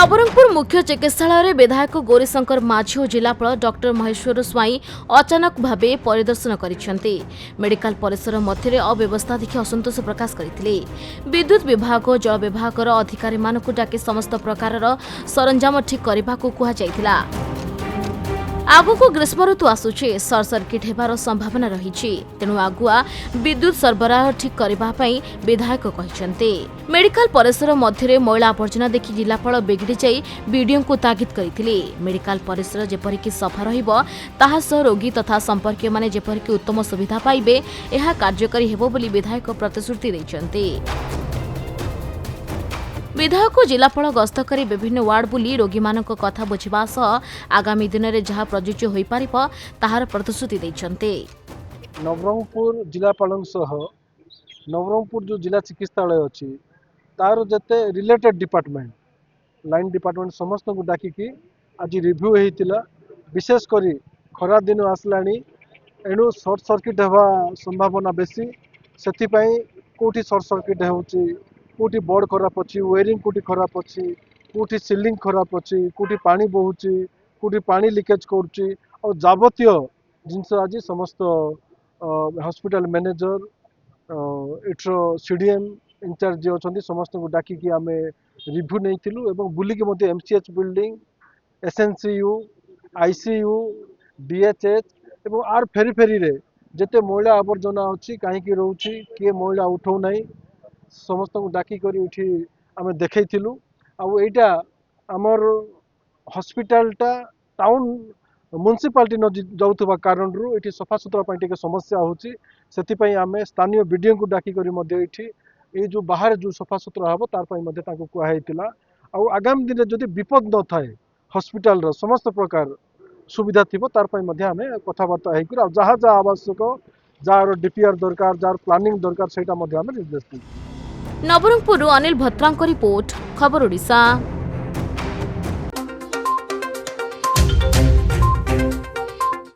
नवरंगपुर मुख्य चिकित्सालय विधायक गौरीशंकर माझी और जिलापाल डॉक्टर महेश्वर स्वाई अचानक भावे परिदर्शन करिसेंती। मेडिकल परिसर मध्य अव्यवस्था देखि असंतोष प्रकाश करथिले। विद्युत विभाग जल विभाग अधिकारी मानकु डाकी समस्त प्रकार सरंजाम ठीक करने को कहा जायतिला। आगुको ग्रीष्म ऋतु आसुछि, सर्ट सर्किट हेबार संभावना रही, तेणु आगुआ विद्युत सरबराह ठीक करने विधायक कहते। मेडिकल परिसर मध्य मैला आवर्जना देखि जिलापाल बिगिड़ी जाई बीडीओ को तागिद करथिले। मेडिकल परिसर जेपरिक सफा रहिबो ताहा सह रोगी तथा संपर्कीय माने जेपरिक उत्तम सुविधा पाइबे एहा कार्यकारी हेबो बोली विधायक प्रतिश्रुति दैछन्ते। विधायक जिलापाल गस्त कर विभिन्न वार्ड बुली रोगी मानक कथा बुझा सह आगामी दिन में जहाँ प्रযোज्य हो पार ताहार प्रतिश्रुति दैछन्ते। नवरंगपुर जिलापाल नवरंगपुर जो जिला चिकित्सालय अच्छी तार जते रिलेटेड डिपार्टमेंट लाइन डिपार्टमेंट समस्त को डाकिकी आज रिव्यू होता। विशेषकर खरा दिन आसला एणु सर्ट सर्किट हवा संभावना बेसी से कौटी सर्ट सर्किट होची कोटी बोर्ड खराब अच्छी वेयरिंग कोटी खराब अच्छी कोटी सीलिंग खराब अच्छी कोटी पानी बहुची कोटी पानी लिकेज करुच्ची और जावतीय जिनस आज समस्त हॉस्पिटल मैनेजर इट्र सीडीएम इंचार्ज जी अच्छा समस्त को डाकिकी आम रिव्यू नहीं बुलिकी MCH building SNCU ICU DHH एवं आर फेरी फेरी रे जेते मैला आवर्जना अच्छी कहीं रोचे किए मैला उठाऊ ना समस्त को डाकी करी आम देखु आईटा आमर हॉस्पिटलटा टाउन म्युनिसिपालिटी न जाऊा कारण ये सफा सुतरा टे समस्या होची से आम स्थानीय बीडीओ को डाकी ये जो बाहर जो सफा सुतरा हम तार कहला आगामी दिन जदि विपद न थाए हॉस्पिटल समस्त प्रकार सुविधा थी तार आम कथबार्ता हो जहाँ जहाँ आवश्यक जार डीपीआर दरकार जार प्लानिंग दरकार से निर्देश दी। नवरंगपुर अनिल भत्रांक रिपोर्ट खबर ओडिशा।